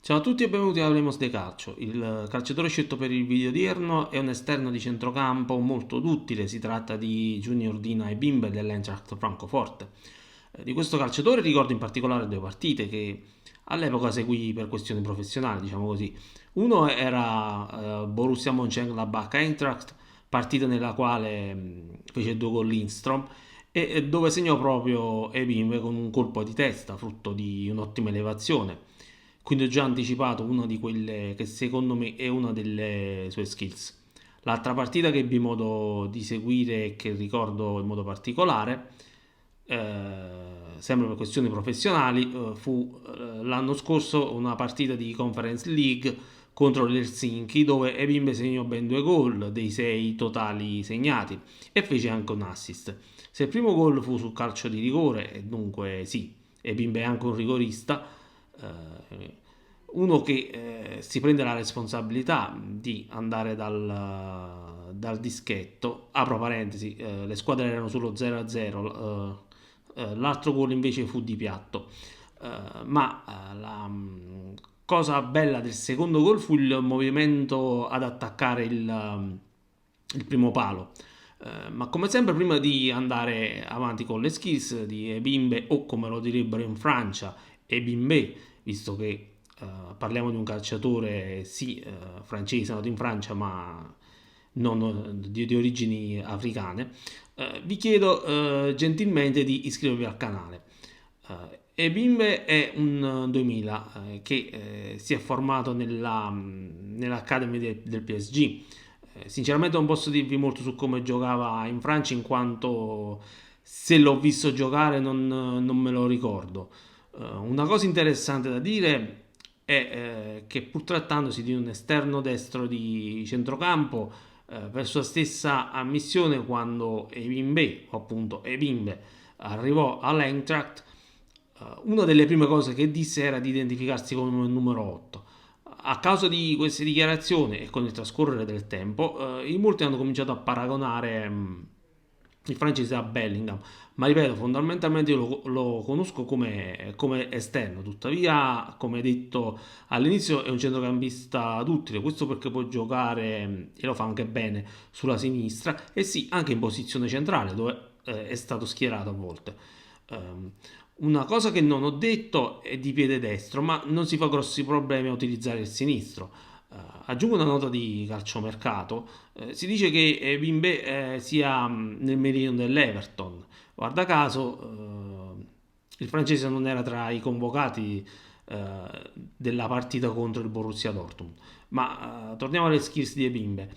Ciao a tutti e benvenuti a Hablemos de Calcio. Il calciatore scelto per il video odierno è un esterno di centrocampo molto duttile, si tratta di Junior Dina Ebimbe dell'Eintracht Francoforte. Di questo calciatore ricordo in particolare due partite che all'epoca seguì per questioni professionali, diciamo così. Uno era Borussia Mönchengladbach-Eintracht, partita nella quale fece due gol Lindstrom e dove segnò proprio Ebimbe con un colpo di testa, frutto di un'ottima elevazione. Quindi ho già anticipato una di quelle che secondo me è una delle sue skills. L'altra partita che ebbi modo di seguire e che ricordo in modo particolare, sempre per questioni professionali, fu l'anno scorso una partita di Conference League contro l'Helsinki dove Ebimbe segnò ben due gol dei sei totali segnati e fece anche un assist. Se il primo gol fu sul calcio di rigore, e dunque sì, Ebimbe è anche un rigorista, uno che si prende la responsabilità di andare dal dischetto, apro parentesi, le squadre erano sullo 0-0, l'altro gol invece fu di piatto. La cosa bella del secondo gol fu il movimento ad attaccare il primo palo. Ma come sempre, prima di andare avanti con le skills di Ebimbe, o come lo direbbero in Francia, Ebimbe, visto che parliamo di un calciatore, sì, francese, nato in Francia, ma non di origini africane, vi chiedo gentilmente di iscrivervi al canale. Ebimbe è un 2000 che si è formato nell'Academy del PSG. Sinceramente non posso dirvi molto su come giocava in Francia, in quanto se l'ho visto giocare non me lo ricordo. Una cosa interessante da dire è che pur trattandosi di un esterno destro di centrocampo, per sua stessa ammissione, quando Ebimbe, o appunto Ebimbe, arrivò all'Eintracht, una delle prime cose che disse era di identificarsi come il numero 8. A causa di queste dichiarazioni e con il trascorrere del tempo, in molti hanno cominciato a paragonare il francese a Bellingham, ma ripeto, fondamentalmente io lo conosco come esterno, tuttavia, come detto all'inizio, è un centrocampista duttile, questo perché può giocare, e lo fa anche bene, sulla sinistra e sì, anche in posizione centrale, dove è stato schierato a volte. Ehm, una cosa che non ho detto è di piede destro, ma non si fa grossi problemi a utilizzare il sinistro. Aggiungo una nota di calciomercato. Si dice che Bimbe sia nel mirino dell'Everton. Guarda caso, il francese non era tra i convocati della partita contro il Borussia Dortmund. Ma torniamo alle skills di Ebimbe.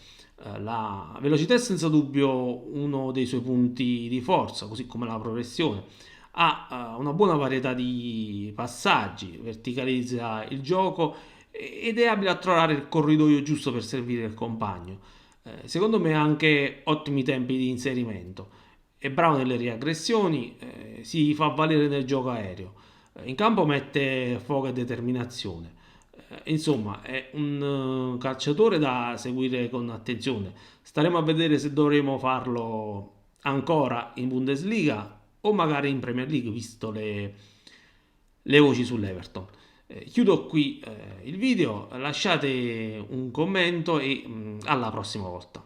La velocità è senza dubbio uno dei suoi punti di forza, così come la progressione. Ha una buona varietà di passaggi, verticalizza il gioco ed è abile a trovare il corridoio giusto per servire il compagno. Secondo me ha anche ottimi tempi di inserimento. È bravo nelle riaggressioni, si fa valere nel gioco aereo. In campo mette fuoco e determinazione. Insomma, è un calciatore da seguire con attenzione. Staremo a vedere se dovremo farlo ancora in Bundesliga o magari in Premier League, visto le voci sull'Everton. Chiudo qui il video, lasciate un commento e alla prossima volta.